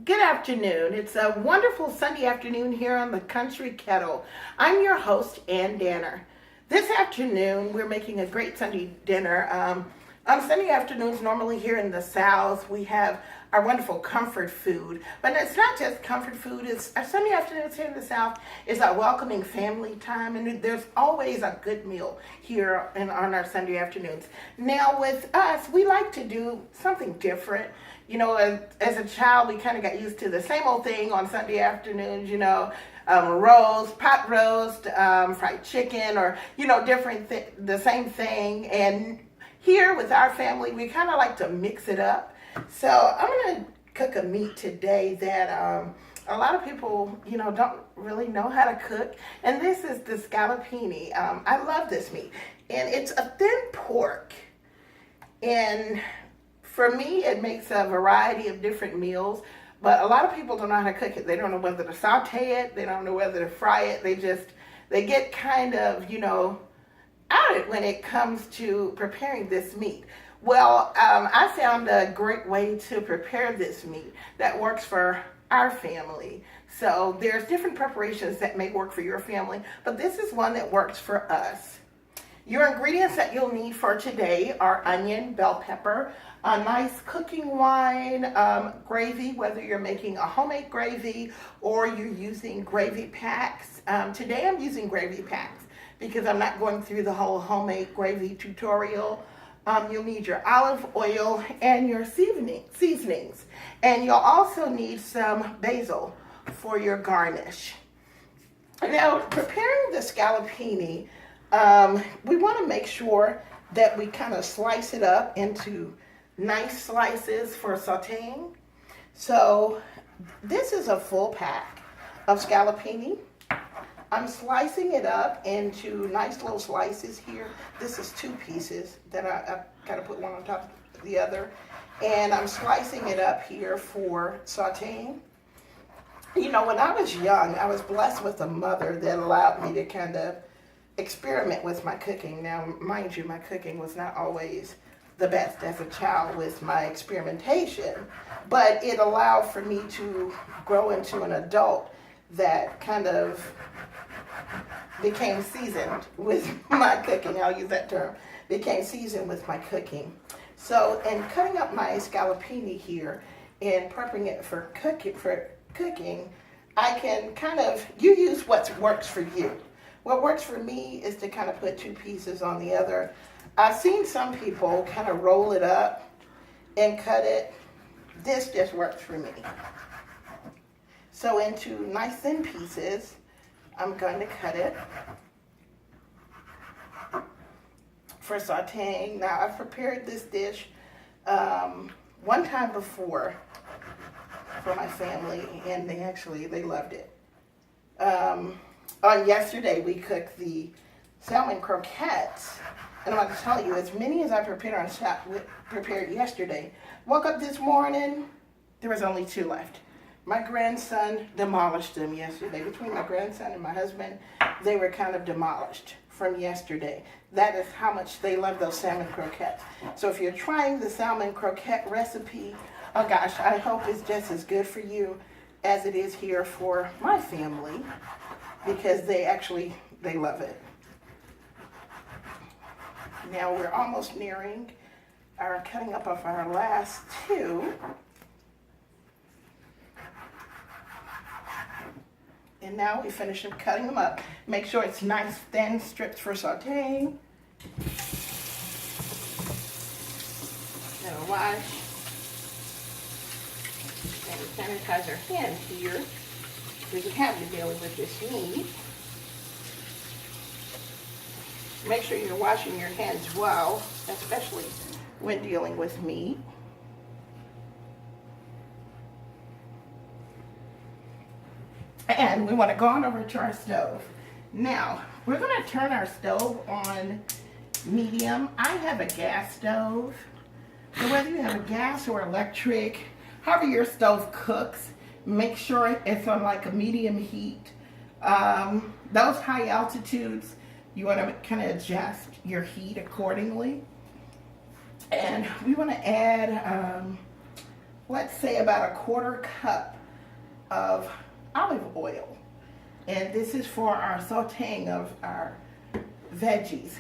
Good afternoon. It's a wonderful Sunday afternoon here on the Country Kettle. I'm your host, Ann Danner. This afternoon, we're making a great Sunday dinner. On Sunday afternoons, normally here in the South, we have our wonderful comfort food. But it's not just comfort food. It's our Sunday afternoons here in the South is our welcoming family time, and there's always a good meal here on our Sunday afternoons. Now, with us, we like to do something different. You know, as a child, we kind of got used to the same old thing on Sunday afternoons, roast, pot roast, fried chicken, or, the same thing. And here with our family, we kind of like to mix it up. So I'm going to cook a meat today that a lot of people, don't really know how to cook. And this is the scallopini. I love this meat. And it's a thin pork. And for me, it makes a variety of different meals, but a lot of people don't know how to cook it. They don't know whether to saute it. They don't know whether to fry it. They get kind of, out it when it comes to preparing this meat. Well, I found a great way to prepare this meat that works for our family. So there's different preparations that may work for your family, but this is one that works for us. Your ingredients that you'll need for today are onion, bell pepper, a nice cooking wine, gravy, whether you're making a homemade gravy or you're using gravy packs. Today I'm using gravy packs because I'm not going through the whole homemade gravy tutorial. You'll need your olive oil and your seasonings. And you'll also need some basil for your garnish. Now, preparing the scallopini, we want to make sure that we kind of slice it up into nice slices for sauteing. So this is a full pack of scallopini. I'm slicing it up into nice little slices here. This is 2 pieces that I kind of put one on top of the other. And I'm slicing it up here for sauteing. When I was young, I was blessed with a mother that allowed me to kind of experiment with my cooking. Now, mind you, my cooking was not always the best as a child with my experimentation, but it allowed for me to grow into an adult that kind of became seasoned with my cooking. I'll use that term. Became seasoned with my cooking. So, in cutting up my scallopini here and prepping it for cooking, I can you use what works for you. What works for me is to kind of put 2 pieces on the other. I've seen some people kind of roll it up and cut it. This just works for me. So into nice thin pieces, I'm going to cut it for sauteing. Now, I've prepared this dish one time before for my family, and they loved it. On yesterday, we cooked the salmon croquettes, and I'm going to tell you, as many as I prepared yesterday, woke up this morning, there was only 2 left. My grandson demolished them yesterday. Between my grandson and my husband, they were kind of demolished from yesterday. That is how much they love those salmon croquettes. So if you're trying the salmon croquette recipe, oh gosh, I hope it's just as good for you as it is here for my family, because they love it. Now we're almost nearing our cutting up of our last 2. And now we finish cutting them up. Make sure it's nice thin strips for sauteing. Now wash and sanitize our hands here, because we have to deal with this meat. Make sure you're washing your hands well, especially when dealing with meat. And we want to go on over to our stove. Now, we're going to turn our stove on medium. I have a gas stove. So whether you have a gas or electric, however your stove cooks, make sure it's on like a medium heat. Those high altitudes, you want to kind of adjust your heat accordingly. And we want to add let's say about a 1/4 cup of olive oil. And this is for our sauteing of our veggies.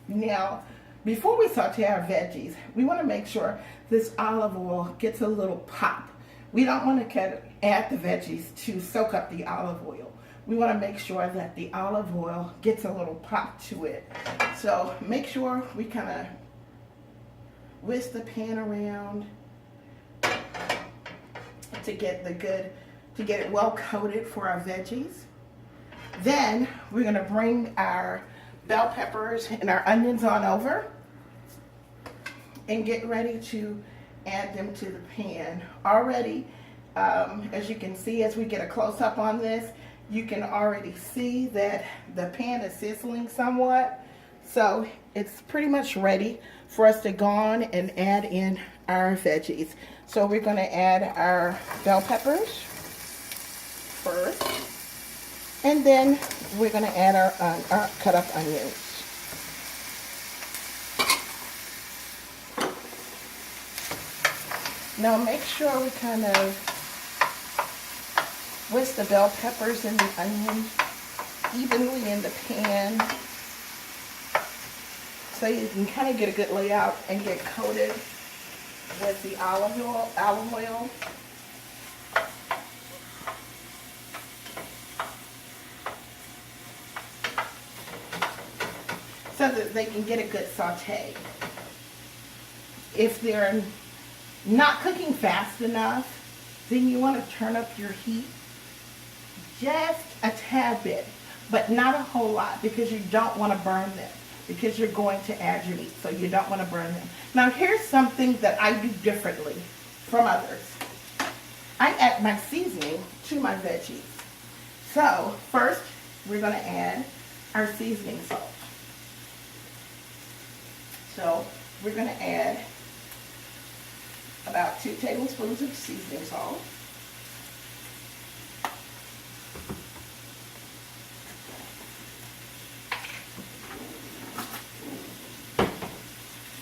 Now, before we saute our veggies, we want to make sure this olive oil gets a little pop. We don't want to add the veggies to soak up the olive oil. We want to make sure that the olive oil gets a little pop to it. So make sure we kind of whisk the pan around to get it well coated for our veggies. Then we're going to bring our bell peppers and our onions on over and get ready to add them to the pan. Already, as you can see, as we get a close-up on this, you can already see that the pan is sizzling somewhat. So it's pretty much ready for us to go on and add in our veggies. So we're going to add our bell peppers first, and then we're going to add our cut up onions. Now make sure we kind of whisk the bell peppers and the onions evenly in the pan so you can kind of get a good layout and get coated with the olive oil. So that they can get a good saute. If they're not cooking fast enough, then you want to turn up your heat just a tad bit, but not a whole lot, because you don't want to burn them, because you're going to add your meat, so you don't want to burn them. Now here's something that I do differently from others. I add my seasoning to my veggies. So first we're going to add our seasoning salt. So we're going to add about 2 tablespoons of seasoning salt.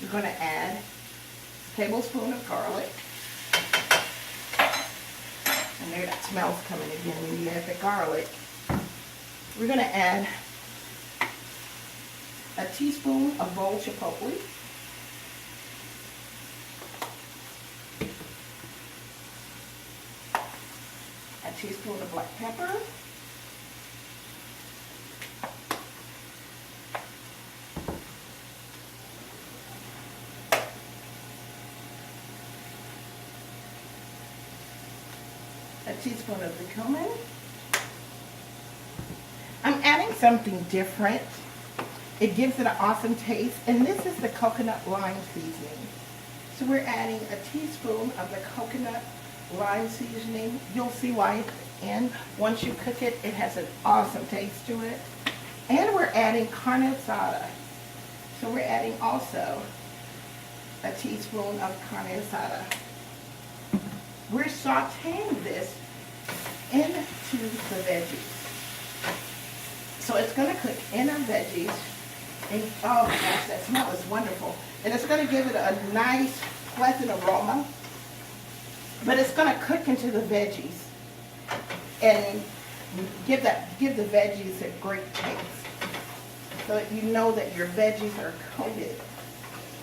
We're going to add a tablespoon of garlic. And there, that smell's coming again when you add the garlic. We're going to add a teaspoon of rolled chipotle. A teaspoon of black pepper. A teaspoon of the cumin. I'm adding something different. It gives it an awesome taste, and this is the coconut lime seasoning. So we're adding a teaspoon of the coconut lime seasoning. You'll see why, and once you cook it, it has an awesome taste to it. And we're adding carne asada. So we're adding also a teaspoon of carne asada. We're sauteing this into the veggies. So it's going to cook in our veggies. And oh my gosh, that smell is wonderful. And it's going to give it a nice, pleasant aroma. But it's going to cook into the veggies and give the veggies a great taste. So that you know that your veggies are coated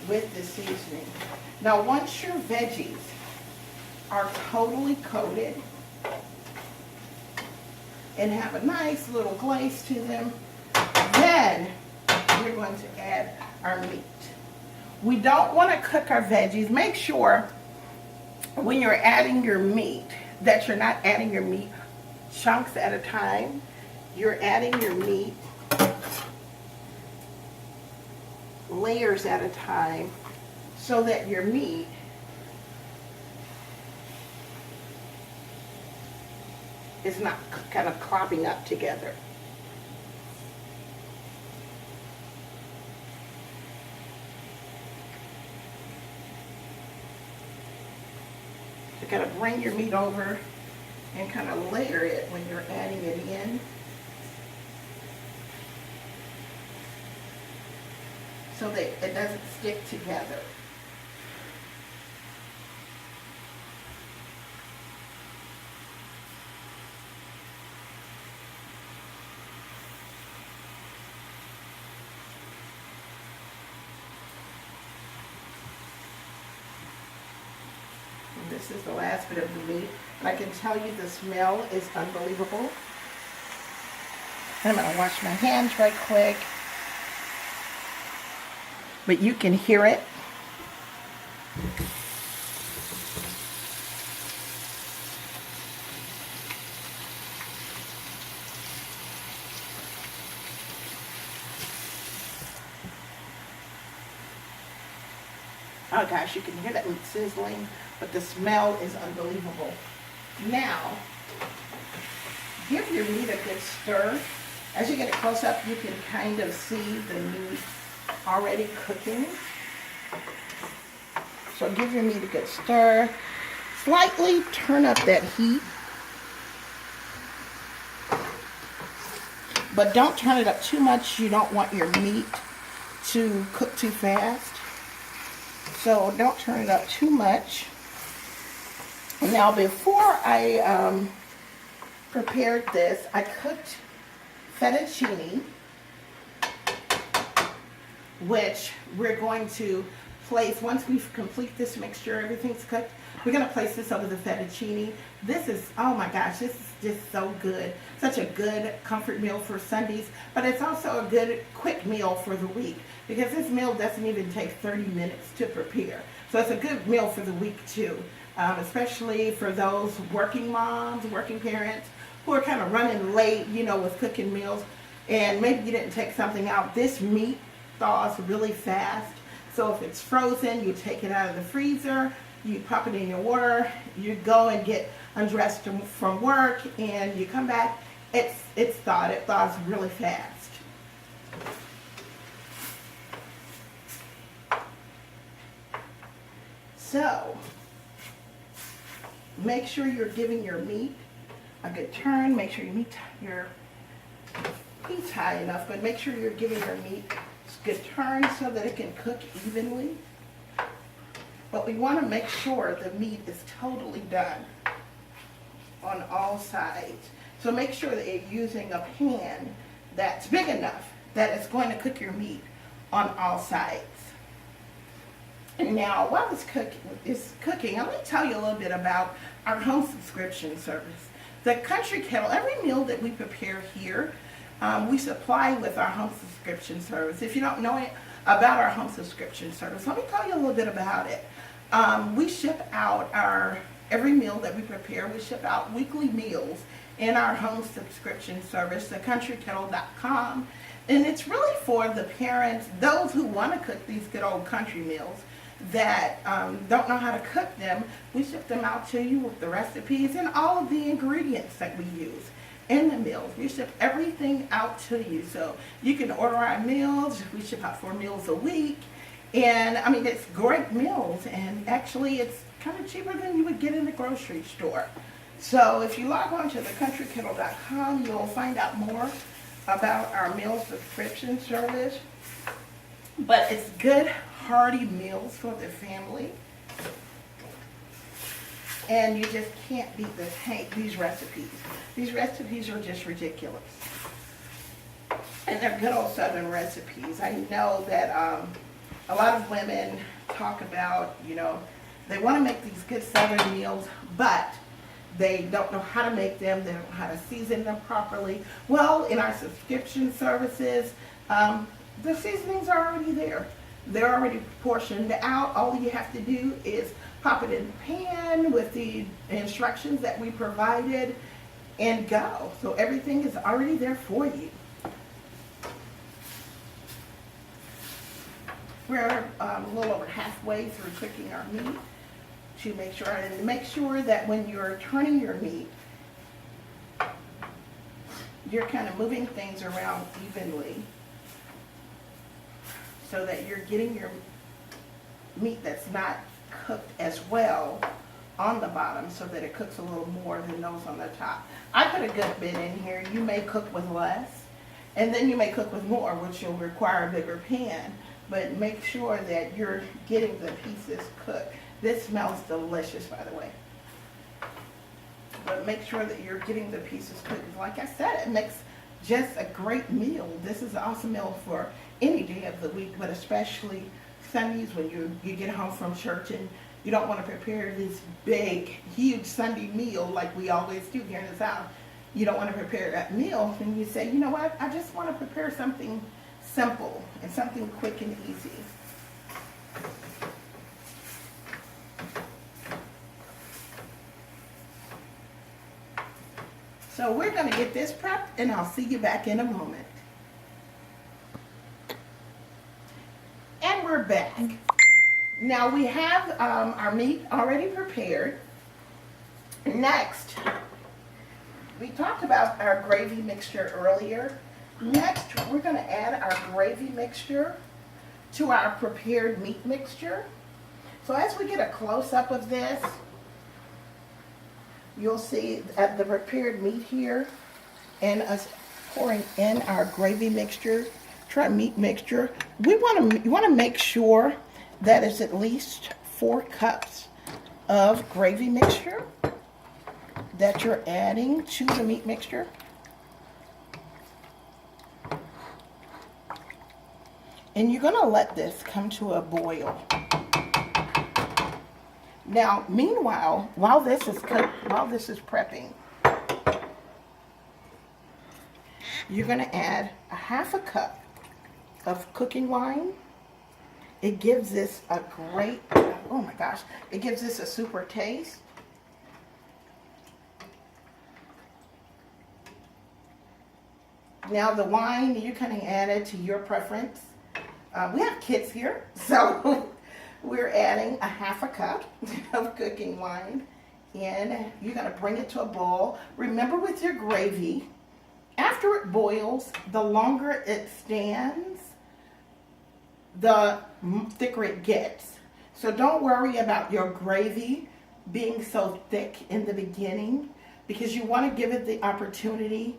with the seasoning. Now once your veggies are totally coated and have a nice little glaze to them, then we're going to add our meat. We don't want to cook our veggies. Make sure when you're adding your meat that you're not adding your meat chunks at a time. You're adding your meat layers at a time so that your meat is not kind of clopping up together. So kind of bring your meat over and kind of layer it when you're adding it in. So that it doesn't stick together. This is the last bit of the meat. And I can tell you the smell is unbelievable. I'm going to wash my hands right quick. But you can hear it. Oh gosh, you can hear that meat sizzling, but the smell is unbelievable. Now, give your meat a good stir. As you get it close up, you can kind of see the meat already cooking. So give your meat a good stir. Slightly turn up that heat, but don't turn it up too much. You don't want your meat to cook too fast. So don't turn it up too much. Now before I prepared this, I cooked fettuccine, which we're going to place, once we complete this mixture, everything's cooked, we're going to place this over the fettuccine. This is, oh my gosh, this is just so good. Such a good comfort meal for Sundays, but it's also a good quick meal for the week because this meal doesn't even take 30 minutes to prepare. So it's a good meal for the week too, especially for those working moms, working parents who are kind of running late, you know, with cooking meals, and maybe you didn't take something out. This meat thaws really fast. So if it's frozen, you take it out of the freezer, you pop it in your water, you go and get undressed from work, and you come back, it's thawed. It thaws really fast. So make sure you're giving your meat a good turn. Make sure your heat's high enough, but make sure you're giving your meat a good turn so that it can cook evenly. But we want to make sure the meat is totally done on all sides. So make sure that you're using a pan that's big enough that it's going to cook your meat on all sides. And now, while this is cooking, let me tell you a little bit about our home subscription service. The Country Kettle, every meal that we prepare here, we supply with our home subscription service. If you don't know it about our home subscription service, let me tell you a little bit about it. We ship out every meal that we prepare, we ship out weekly meals in our home subscription service, thecountryKettle.com. And it's really for the parents, those who want to cook these good old country meals that don't know how to cook them. We ship them out to you with the recipes and all of the ingredients that we use in the meals. We ship everything out to you. So you can order our meals. We ship out 4 meals a week. And I mean, it's great meals, and actually it's kind of cheaper than you would get in the grocery store. So if you log on to thecountryKettle.com, you'll find out more about our meal subscription service. But it's good, hearty meals for the family. And you just can't beat these recipes. These recipes are just ridiculous. And they're good old Southern recipes. I know that a lot of women talk about, you know, they want to make these good Southern meals, but they don't know how to make them. They don't know how to season them properly. Well, in our subscription services, the seasonings are already there. They're already portioned out. All you have to do is pop it in the pan with the instructions that we provided and go. So everything is already there for you. We're a little over halfway through cooking our meat to make sure that when you're turning your meat, you're kind of moving things around evenly so that you're getting your meat that's not cooked as well on the bottom so that it cooks a little more than those on the top. I put a good bit in here. You may cook with less, and then you may cook with more, which will require a bigger pan. But make sure that you're getting the pieces cooked. This smells delicious, by the way. But make sure that you're getting the pieces cooked. Like I said, it makes just a great meal. This is an awesome meal for any day of the week, but especially Sundays when you get home from church and You don't want to prepare this big, huge Sunday meal like we always do here in the South. You don't want to prepare that meal, and you say, you know what, I just want to prepare something simple and something quick and easy. So we're going to get this prepped, and I'll see you back in a moment. And we're back. Now we have our meat already prepared. Next, we talked about our gravy mixture earlier. Next, we're going to add our gravy mixture to our prepared meat mixture. So as we get a close-up of this, you'll see at the prepared meat here and us pouring in our gravy mixture to our meat mixture. You want to make sure that it's at least 4 cups of gravy mixture that you're adding to the meat mixture. And you're going to let this come to a boil. Now, meanwhile, while this is prepping, you're going to add a 1/2 cup of cooking wine. It gives this a great, oh my gosh, it gives this a super taste. Now the wine, you can add it to your preference. We have kids here, so we're adding a 1/2 cup of cooking wine, and you're going to bring it to a boil. Remember, with your gravy, after it boils, the longer it stands, the thicker it gets. So don't worry about your gravy being so thick in the beginning, because you want to give it the opportunity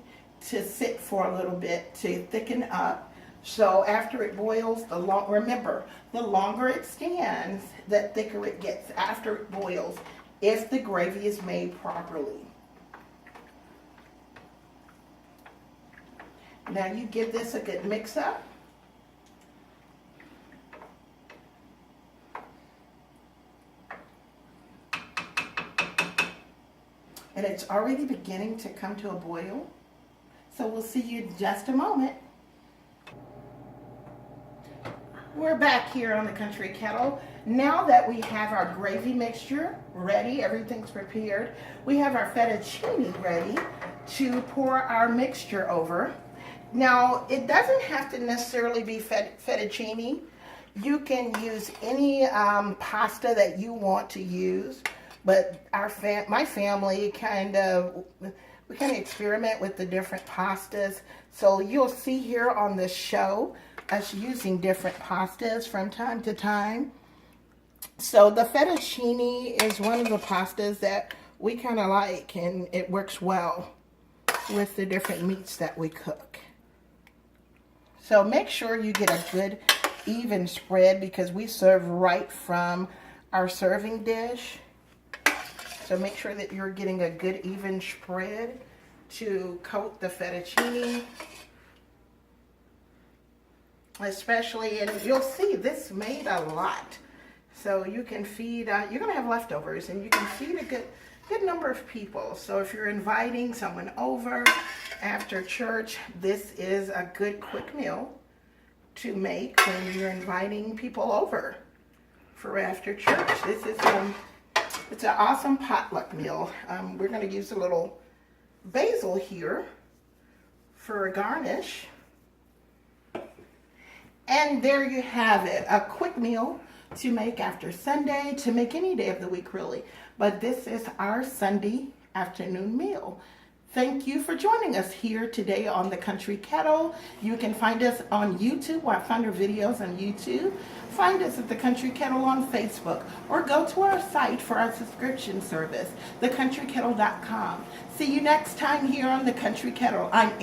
to sit for a little bit to thicken up. So after it boils, remember, the longer it stands, the thicker it gets after it boils, if the gravy is made properly. Now you give this a good mix up. And it's already beginning to come to a boil. So we'll see you in just a moment. We're back here on the Country Kettle. Now that we have our gravy mixture ready, everything's prepared, we have our fettuccine ready to pour our mixture over. Now, it doesn't have to necessarily be fettuccine. You can use any pasta that you want to use, but my family we kind of experiment with the different pastas. So you'll see here on the show us using different pastas from time to time. So the fettuccine is one of the pastas that we kind of like, and it works well with the different meats that we cook. So make sure you get a good even spread, because we serve right from our serving dish. So make sure that you're getting a good even spread to coat the fettuccine. Especially, and you'll see this made a lot. So you can feed, you're going to have leftovers, and you can feed a good number of people. So if you're inviting someone over after church, this is a good quick meal to make when you're inviting people over for after church. This is it's an awesome potluck meal. We're going to use a little basil here for a garnish. And there you have it, a quick meal to make after Sunday, to make any day of the week really. But this is our Sunday afternoon meal. Thank you for joining us here today on the Country Kettle. You can find us on YouTube. I find our videos on YouTube. Find us at the Country Kettle on Facebook, or go to our site for our subscription service, thecountryKettle.com. See you next time here on the Country Kettle. I'm